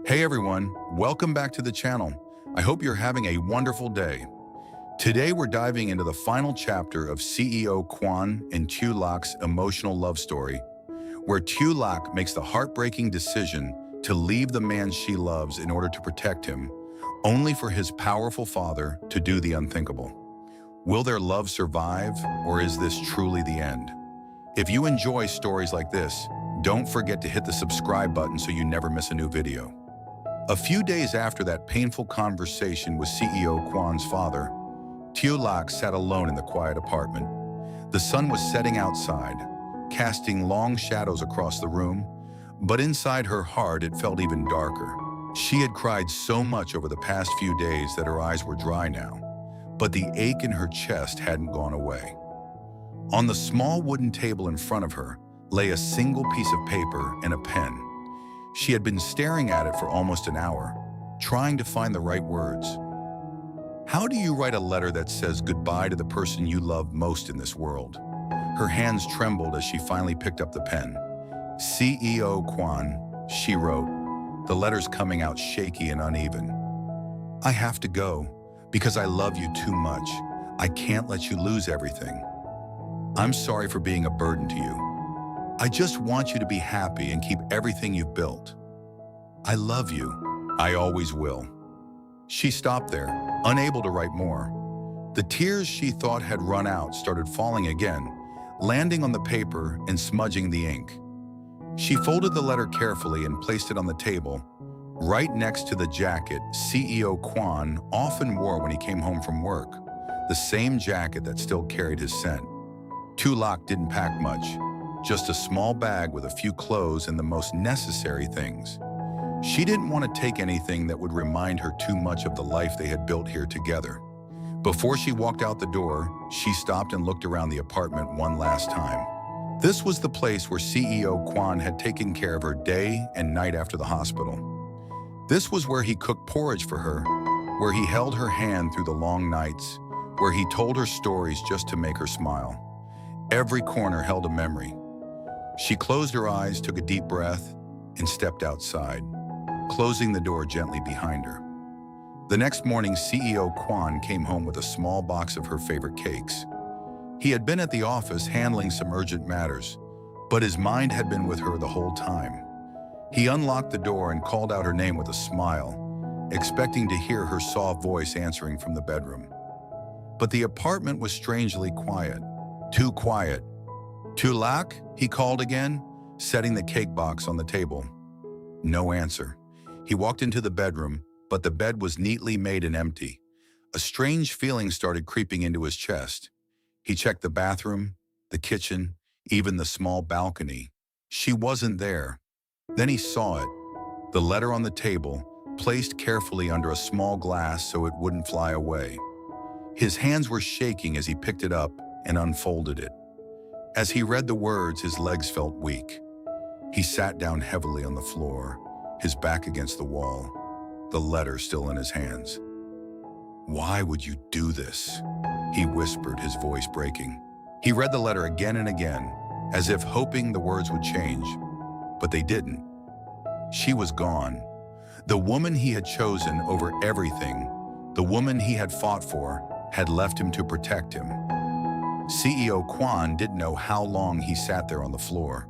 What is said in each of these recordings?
Hey everyone, welcome back to the channel. I hope you're having a wonderful day. Today we're diving into the final chapter of CEO Quân and Tu Lac's emotional love story, where Tu Lac makes the heartbreaking decision to leave the man she loves in order to protect him, only for his powerful father to do the unthinkable. Will their love survive, or is this truly the end? If you enjoy stories like this, don't forget to hit the subscribe button so you never miss a new video. A few days after that painful conversation with CEO Quan's father, Tu Lac sat alone in the quiet apartment. The sun was setting outside, casting long shadows across the room, but inside her heart it felt even darker. She had cried so much over the past few days that her eyes were dry now, but the ache in her chest hadn't gone away. On the small wooden table in front of her lay a single piece of paper and a pen. She had been staring at it for almost an hour, trying to find the right words. How do you write a letter that says goodbye to the person you love most in this world? Her hands trembled as she finally picked up the pen. CEO Quân, she wrote, the letters coming out shaky and uneven. I have to go because I love you too much. I can't let you lose everything. I'm sorry for being a burden to you. I just want you to be happy and keep everything you've built. I love you. I always will. She stopped there, unable to write more. The tears she thought had run out started falling again, landing on the paper and smudging the ink. She folded the letter carefully and placed it on the table, right next to the jacket CEO Quân often wore when he came home from work, the same jacket that still carried his scent. Tu Lac didn't pack much. Just a small bag with a few clothes and the most necessary things. She didn't want to take anything that would remind her too much of the life they had built here together. Before she walked out the door, she stopped and looked around the apartment one last time. This was the place where CEO Quân had taken care of her day and night after the hospital. This was where he cooked porridge for her, where he held her hand through the long nights, where he told her stories just to make her smile. Every corner held a memory. She closed her eyes, took a deep breath, and stepped outside, closing the door gently behind her. The next morning, CEO Quân came home with a small box of her favorite cakes. He had been at the office handling some urgent matters, but his mind had been with her the whole time. He unlocked the door and called out her name with a smile, expecting to hear her soft voice answering from the bedroom. But the apartment was strangely quiet, too quiet. Tu Lac, he called again, setting the cake box on the table. No answer. He walked into the bedroom, but the bed was neatly made and empty. A strange feeling started creeping into his chest. He checked the bathroom, the kitchen, even the small balcony. She wasn't there. Then he saw it, the letter on the table, placed carefully under a small glass so it wouldn't fly away. His hands were shaking as he picked it up and unfolded it. As he read the words, his legs felt weak. He sat down heavily on the floor, his back against the wall, the letter still in his hands. Why would you do this? He whispered, his voice breaking. He read the letter again and again, as if hoping the words would change, but they didn't. She was gone. The woman he had chosen over everything, the woman he had fought for, had left him to protect him. CEO Quân didn't know how long he sat there on the floor.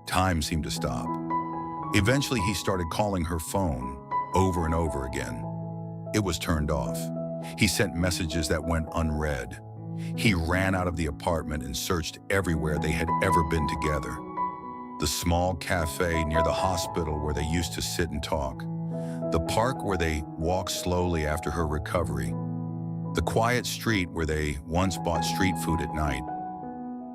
Time seemed to stop. Eventually, he started calling her phone over and over again. It was turned off. He sent messages that went unread. He ran out of the apartment and searched everywhere they had ever been together. The small cafe near the hospital where they used to sit and talk. The park where they walked slowly after her recovery. The quiet street where they once bought street food at night.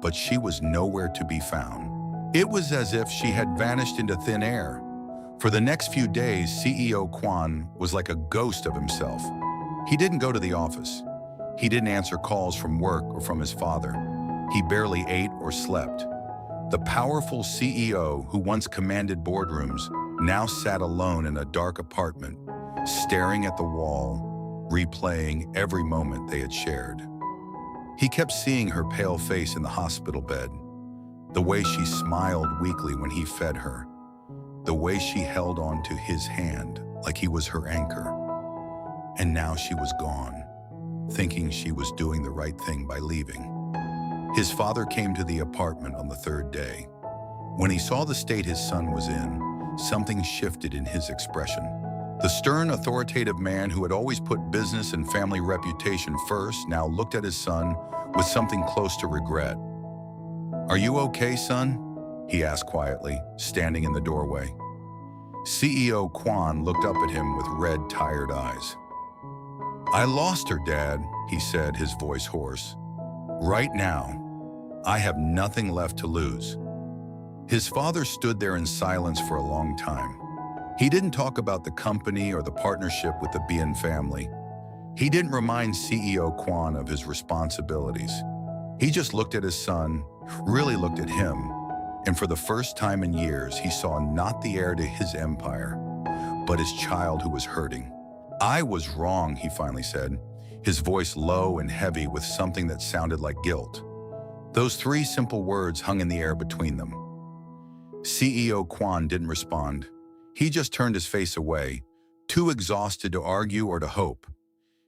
But she was nowhere to be found. It was as if she had vanished into thin air. For the next few days, CEO Quân was like a ghost of himself. He didn't go to the office. He didn't answer calls from work or from his father. He barely ate or slept. The powerful CEO who once commanded boardrooms now sat alone in a dark apartment, staring at the wall, replaying every moment they had shared. He kept seeing her pale face in the hospital bed, the way she smiled weakly when he fed her, the way she held on to his hand like he was her anchor. And now she was gone, thinking she was doing the right thing by leaving. His father came to the apartment on the third day. When he saw the state his son was in, something shifted in his expression. The stern, authoritative man who had always put business and family reputation first now looked at his son with something close to regret. "Are you okay, son?" he asked quietly, standing in the doorway. CEO Quân looked up at him with red, tired eyes. "I lost her, Dad," he said, his voice hoarse. "Right now, I have nothing left to lose." His father stood there in silence for a long time. He didn't talk about the company or the partnership with the Bien family. He didn't remind CEO Quân of his responsibilities. He just looked at his son, really looked at him, and for the first time in years, he saw not the heir to his empire, but his child who was hurting. "I was wrong," he finally said, his voice low and heavy with something that sounded like guilt. Those three simple words hung in the air between them. CEO Quân didn't respond. He just turned his face away, too exhausted to argue or to hope.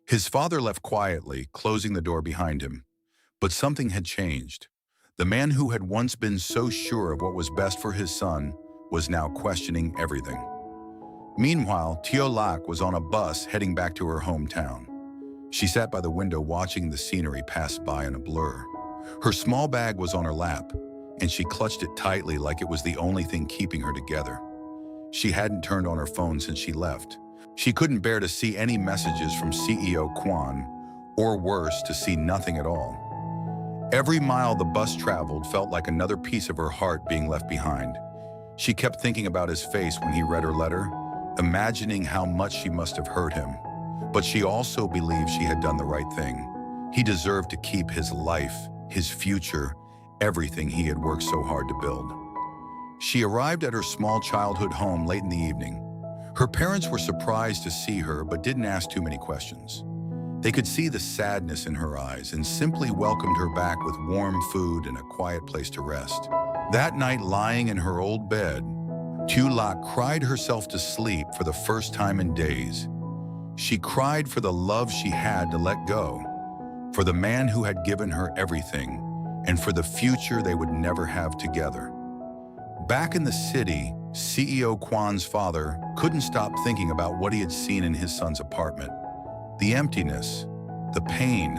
His father left quietly, closing the door behind him. But something had changed. The man who had once been so sure of what was best for his son was now questioning everything. Meanwhile, Tiểu was on a bus heading back to her hometown. She sat by the window watching the scenery pass by in a blur. Her small bag was on her lap, and she clutched it tightly like it was the only thing keeping her together. She hadn't turned on her phone since she left. She couldn't bear to see any messages from CEO Quân, or worse, to see nothing at all. Every mile the bus traveled felt like another piece of her heart being left behind. She kept thinking about his face when he read her letter, imagining how much she must have hurt him. But she also believed she had done the right thing. He deserved to keep his life, his future, everything he had worked so hard to build. She arrived at her small childhood home late in the evening. Her parents were surprised to see her but didn't ask too many questions. They could see the sadness in her eyes and simply welcomed her back with warm food and a quiet place to rest. That night, lying in her old bed, Tiểu cried herself to sleep for the first time in days. She cried for the love she had to let go, for the man who had given her everything, and for the future they would never have together. Back in the city, CEO Quan's father couldn't stop thinking about what he had seen in his son's apartment. The emptiness, the pain,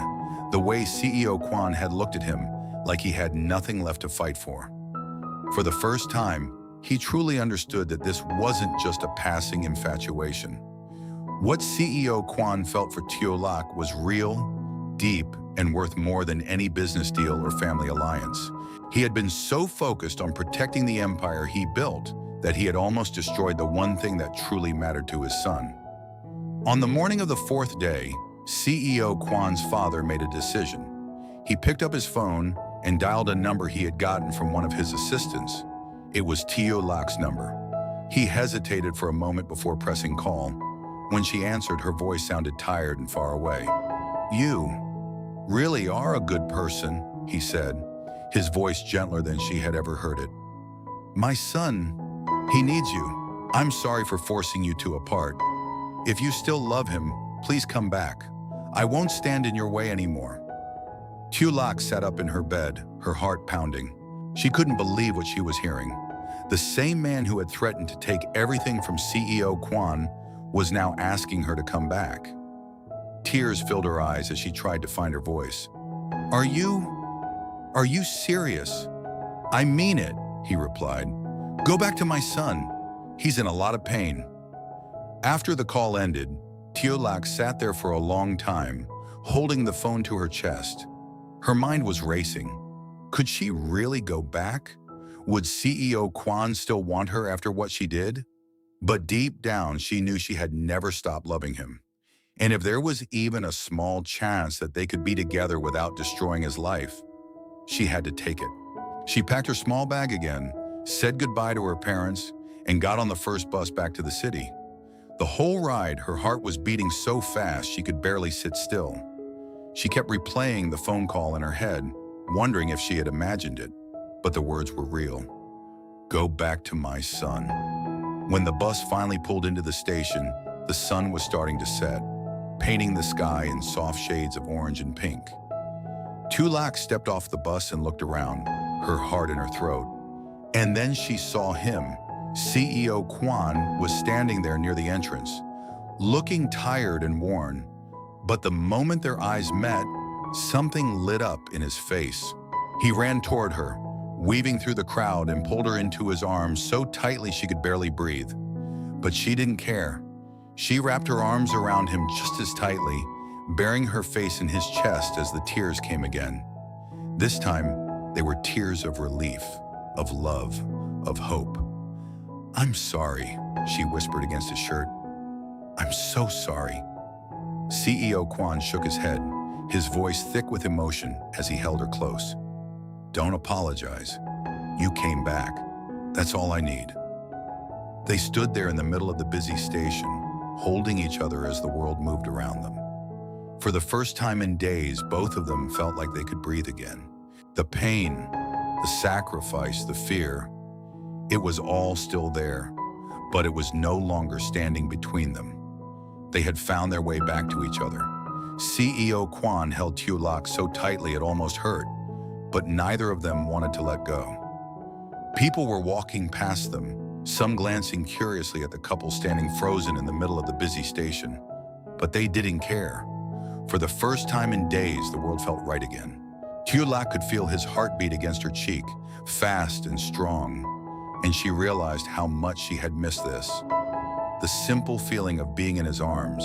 the way CEO Quân had looked at him like he had nothing left to fight for. For the first time, he truly understood that this wasn't just a passing infatuation. What CEO Quân felt for Tiểu was real, deep, and worth more than any business deal or family alliance. He had been so focused on protecting the empire he built that he had almost destroyed the one thing that truly mattered to his son. On the morning of the fourth day, CEO Quan's father made a decision. He picked up his phone and dialed a number he had gotten from one of his assistants. It was Tiểu number. He hesitated for a moment before pressing call. When she answered, her voice sounded tired and far away. "You really are a good person," he said, his voice gentler than she had ever heard it. "My son, he needs you. I'm sorry for forcing you two apart. If you still love him, please come back. I won't stand in your way anymore." Tiểu sat up in her bed, her heart pounding. She couldn't believe what she was hearing. The same man who had threatened to take everything from CEO Quân was now asking her to come back. Tears filled her eyes as she tried to find her voice. Are you serious?" "I mean it," he replied. "Go back to my son. He's in a lot of pain." After the call ended, Tiểu sat there for a long time, holding the phone to her chest. Her mind was racing. Could she really go back? Would CEO Quân still want her after what she did? But deep down, she knew she had never stopped loving him. And if there was even a small chance that they could be together without destroying his life, she had to take it. She packed her small bag again, said goodbye to her parents, and got on the first bus back to the city. The whole ride, her heart was beating so fast she could barely sit still. She kept replaying the phone call in her head, wondering if she had imagined it, but the words were real. "Go back to my son." When the bus finally pulled into the station, the sun was starting to set, painting the sky in soft shades of orange and pink. Tu stepped off the bus and looked around, her heart in her throat. And then she saw him. CEO Quân was standing there near the entrance, looking tired and worn. But the moment their eyes met, something lit up in his face. He ran toward her, weaving through the crowd, and pulled her into his arms so tightly she could barely breathe. But she didn't care. She wrapped her arms around him just as tightly, burying her face in his chest as the tears came again. This time, they were tears of relief, of love, of hope. "I'm sorry," she whispered against his shirt. "I'm so sorry." CEO Quân shook his head, his voice thick with emotion as he held her close. "Don't apologize. You came back. That's all I need." They stood there in the middle of the busy station, holding each other as the world moved around them. For the first time in days, both of them felt like they could breathe again. The pain, the sacrifice, the fear, it was all still there, but it was no longer standing between them. They had found their way back to each other. CEO Quân held Tu so tightly it almost hurt, but neither of them wanted to let go. People were walking past them, some glancing curiously at the couple standing frozen in the middle of the busy station. But they didn't care. For the first time in days, the world felt right again. Tu could feel his heartbeat against her cheek, fast and strong, and she realized how much she had missed this. The simple feeling of being in his arms,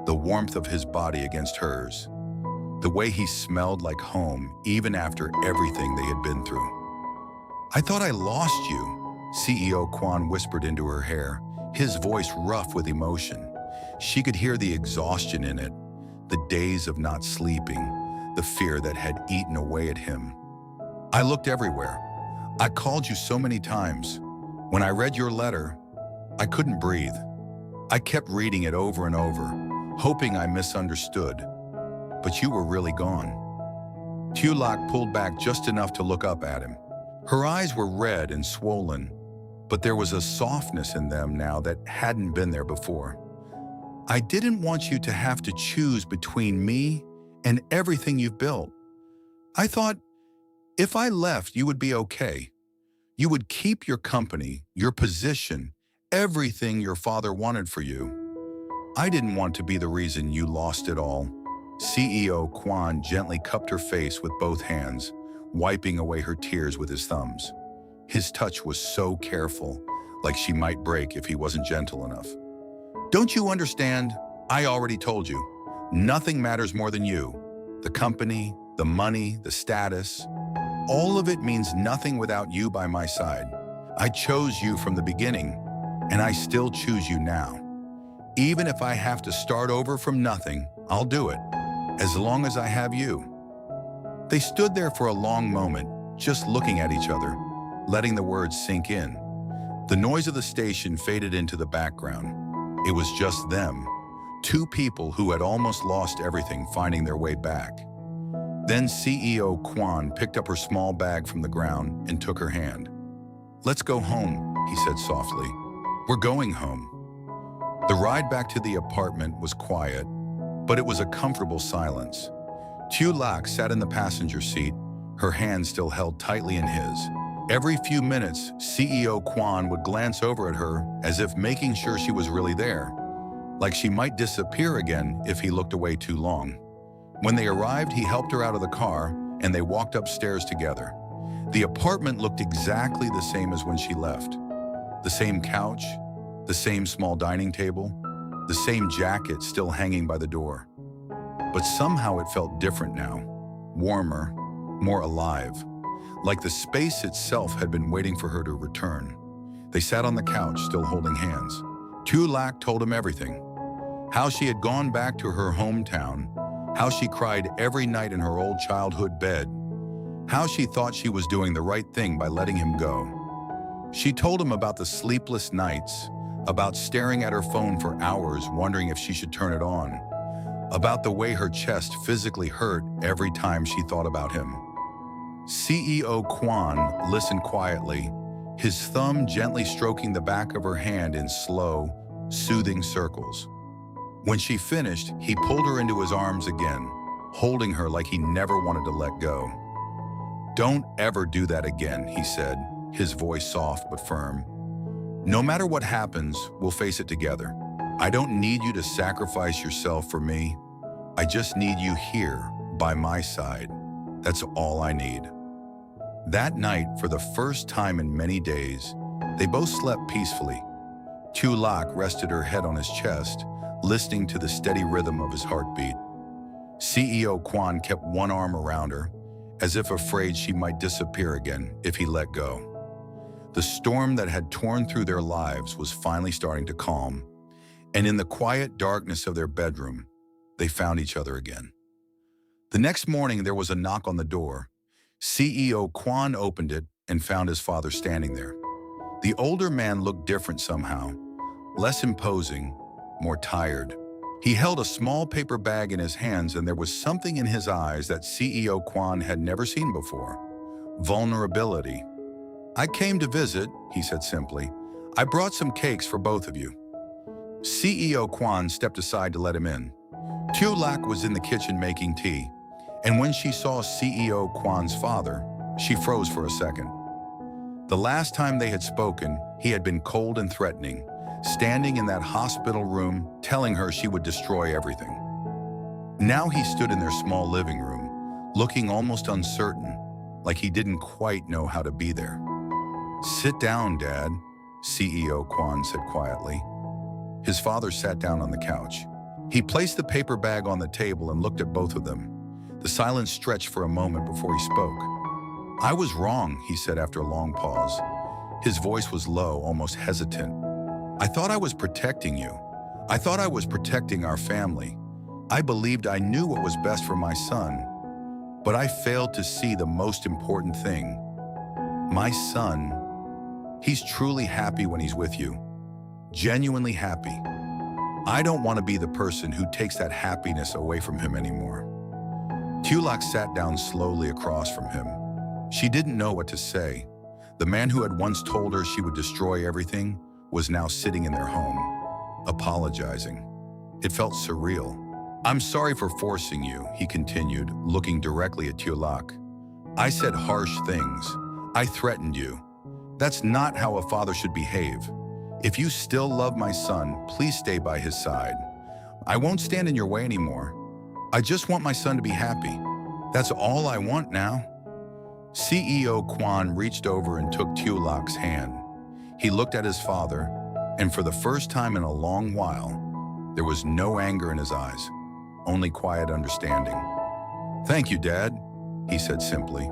the warmth of his body against hers, the way he smelled like home even after everything they had been through. "I thought I lost you," CEO Quân whispered into her hair, his voice rough with emotion. She could hear the exhaustion in it, the days of not sleeping, the fear that had eaten away at him. "I looked everywhere. I called you so many times. When I read your letter, I couldn't breathe. I kept reading it over and over, hoping I misunderstood. But you were really gone." Tu pulled back just enough to look up at him. Her eyes were red and swollen, but there was a softness in them now that hadn't been there before. "I didn't want you to have to choose between me and everything you've built. I thought if I left, you would be okay. You would keep your company, your position, everything your father wanted for you. I didn't want to be the reason you lost it all." CEO Quân gently cupped her face with both hands, wiping away her tears with his thumbs. His touch was so careful, like she might break if he wasn't gentle enough. "Don't you understand? I already told you. Nothing matters more than you. The company, the money, the status. All of it means nothing without you by my side. I chose you from the beginning, and I still choose you now. Even if I have to start over from nothing, I'll do it, as long as I have you." They stood there for a long moment, just looking at each other, letting the words sink in. The noise of the station faded into the background. It was just them, two people who had almost lost everything finding their way back. Then CEO Quân picked up her small bag from the ground and took her hand. "Let's go home," he said softly. "We're going home." The ride back to the apartment was quiet, but it was a comfortable silence. Tu sat in the passenger seat, her hand still held tightly in his. Every few minutes, CEO Quân would glance over at her as if making sure she was really there, like she might disappear again if he looked away too long. When they arrived, he helped her out of the car, and they walked upstairs together. The apartment looked exactly the same as when she left. The same couch, the same small dining table, the same jacket still hanging by the door. But somehow it felt different now, warmer, more alive, like the space itself had been waiting for her to return. They sat on the couch, still holding hands. Tu told him everything. How she had gone back to her hometown, how she cried every night in her old childhood bed, how she thought she was doing the right thing by letting him go. She told him about the sleepless nights, about staring at her phone for hours wondering if she should turn it on, about the way her chest physically hurt every time she thought about him. CEO Quân listened quietly, his thumb gently stroking the back of her hand in slow, soothing circles. When she finished, he pulled her into his arms again, holding her like he never wanted to let go. "Don't ever do that again," he said, his voice soft but firm. "No matter what happens, we'll face it together. I don't need you to sacrifice yourself for me. I just need you here, by my side. That's all I need." That night, for the first time in many days, they both slept peacefully. Tu rested her head on his chest, listening to the steady rhythm of his heartbeat. CEO Quân kept one arm around her, as if afraid she might disappear again if he let go. The storm that had torn through their lives was finally starting to calm, and in the quiet darkness of their bedroom, they found each other again. The next morning, there was a knock on the door. CEO Quân opened it and found his father standing there. The older man looked different somehow, less imposing, more tired. He held a small paper bag in his hands, and there was something in his eyes that CEO Quân had never seen before: vulnerability. "I came to visit," he said simply. "I brought some cakes for both of you." CEO Quân stepped aside to let him in. Tu was in the kitchen making tea, and when she saw CEO Quan's father, she froze for a second. The last time they had spoken, he had been cold and threatening, standing in that hospital room, telling her she would destroy everything. Now he stood in their small living room, looking almost uncertain, like he didn't quite know how to be there. "Sit down, Dad," CEO Quân said quietly. His father sat down on the couch. He placed the paper bag on the table and looked at both of them. The silence stretched for a moment before he spoke. "I was wrong," he said after a long pause. His voice was low, almost hesitant. "I thought I was protecting you. I thought I was protecting our family. I believed I knew what was best for my son. But I failed to see the most important thing. My son, he's truly happy when he's with you. Genuinely happy. I don't want to be the person who takes that happiness away from him anymore." Tu sat down slowly across from him. She didn't know what to say. The man who had once told her she would destroy everything was now sitting in their home, apologizing. It felt surreal. "I'm sorry for forcing you," he continued, looking directly at Tu. "I said harsh things. I threatened you. That's not how a father should behave. If you still love my son, please stay by his side. I won't stand in your way anymore. I just want my son to be happy. That's all I want now." CEO Quân reached over and took Tu hand. He looked at his father, and for the first time in a long while, there was no anger in his eyes, only quiet understanding. "Thank you, Dad," he said simply.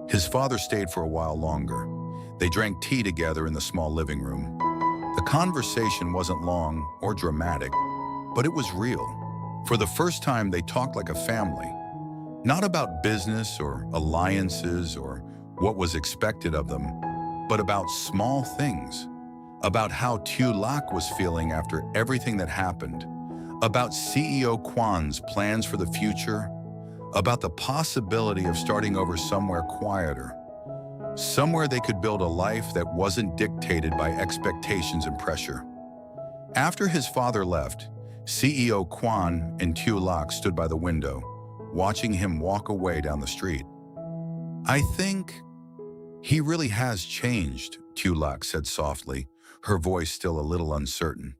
His father stayed for a while longer. They drank tea together in the small living room. The conversation wasn't long or dramatic, but it was real. For the first time, they talked like a family. Not about business or alliances or what was expected of them, but about small things. About how Tu was feeling after everything that happened. About CEO Quan's plans for the future. About the possibility of starting over somewhere quieter. Somewhere they could build a life that wasn't dictated by expectations and pressure. After his father left, CEO Quân and Tu stood by the window, watching him walk away down the street. "I think he really has changed," Tu said softly, her voice still a little uncertain.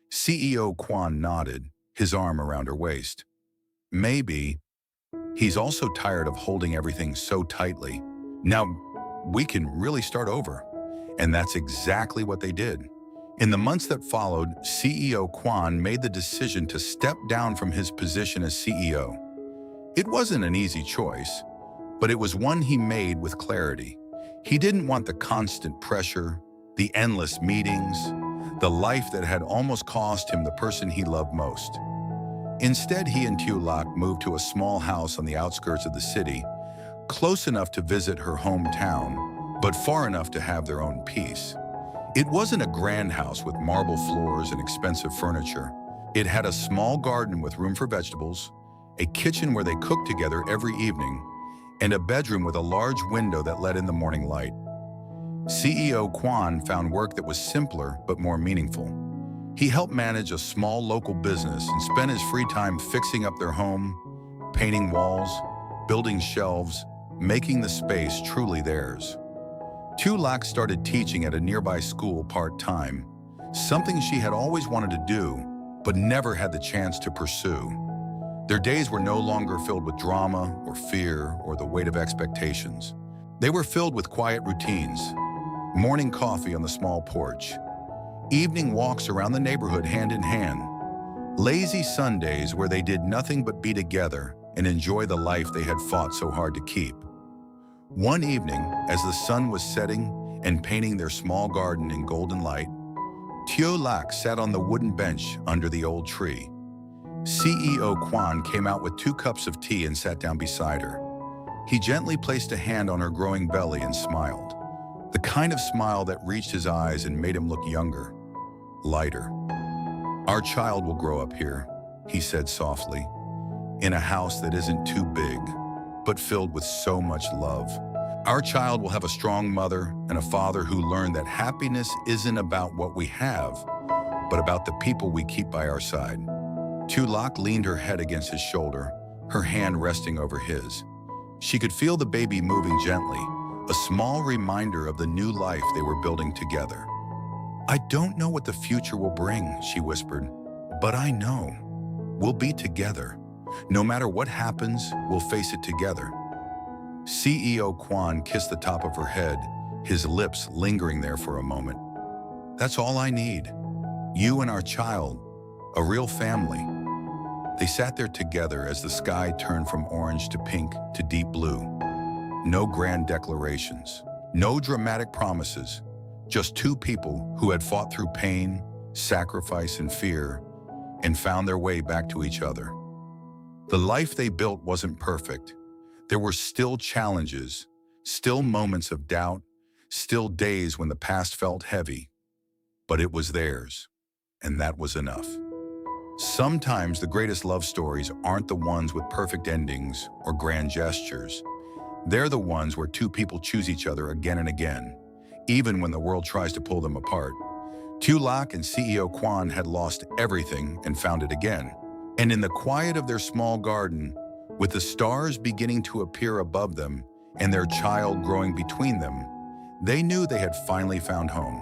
CEO Quân nodded, his arm around her waist. "Maybe. He's also tired of holding everything so tightly. Now, we can really start over." And that's exactly what they did. In the months that followed, CEO Quân made the decision to step down from his position as CEO. It wasn't an easy choice, but it was one he made with clarity. He didn't want the constant pressure, the endless meetings, the life that had almost cost him the person he loved most. Instead, he and Tu moved to a small house on the outskirts of the city, close enough to visit her hometown, but far enough to have their own peace. It wasn't a grand house with marble floors and expensive furniture. It had a small garden with room for vegetables, a kitchen where they cooked together every evening, and a bedroom with a large window that let in the morning light. CEO Quân found work that was simpler but more meaningful. He helped manage a small local business and spent his free time fixing up their home, painting walls, building shelves, making the space truly theirs. Tu Lac started teaching at a nearby school part-time, something she had always wanted to do, but never had the chance to pursue. Their days were no longer filled with drama or fear or the weight of expectations. They were filled with quiet routines, morning coffee on the small porch, evening walks around the neighborhood hand in hand, lazy Sundays where they did nothing but be together and enjoy the life they had fought so hard to keep. One evening, as the sun was setting and painting their small garden in golden light, Tu Lac sat on the wooden bench under the old tree. CEO Quân came out with 2 cups of tea and sat down beside her. He gently placed a hand on her growing belly and smiled, the kind of smile that reached his eyes and made him look younger, lighter. "Our child will grow up here," he said softly, "in a house that isn't too big, but filled with so much love. Our child will have a strong mother and a father who learn that happiness isn't about what we have, but about the people we keep by our side." Tu Lac leaned her head against his shoulder, her hand resting over his. She could feel the baby moving gently, a small reminder of the new life they were building together. "I don't know what the future will bring," she whispered, "but I know we'll be together. No matter what happens, we'll face it together." CEO Quân kissed the top of her head, his lips lingering there for a moment. "That's all I need. You and our child, a real family." They sat there together as the sky turned from orange to pink to deep blue. No grand declarations, no dramatic promises, just 2 people who had fought through pain, sacrifice, and fear, and found their way back to each other. The life they built wasn't perfect. There were still challenges, still moments of doubt, still days when the past felt heavy, but it was theirs, and that was enough. Sometimes the greatest love stories aren't the ones with perfect endings or grand gestures. They're the ones where 2 people choose each other again and again, even when the world tries to pull them apart. Tu Lac and CEO Quân had lost everything and found it again. And in the quiet of their small garden, with the stars beginning to appear above them and their child growing between them, they knew they had finally found home.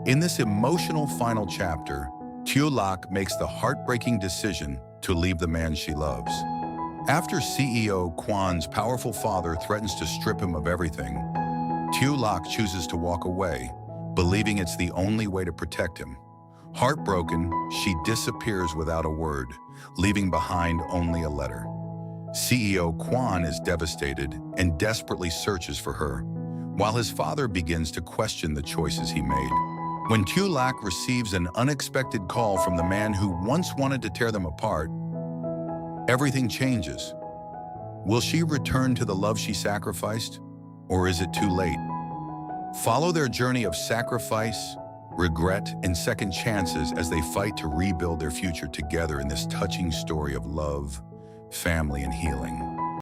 In this emotional final chapter, Tu Lac makes the heartbreaking decision to leave the man she loves. After CEO Quan's powerful father threatens to strip him of everything, Tu Lac chooses to walk away, believing it's the only way to protect him. Heartbroken, she disappears without a word, leaving behind only a letter. CEO Quân is devastated and desperately searches for her, while his father begins to question the choices he made. When Tu Lac receives an unexpected call from the man who once wanted to tear them apart, everything changes. Will she return to the love she sacrificed, or is it too late? Follow their journey of sacrifice, regret, and second chances as they fight to rebuild their future together in this touching story of love, family, and healing.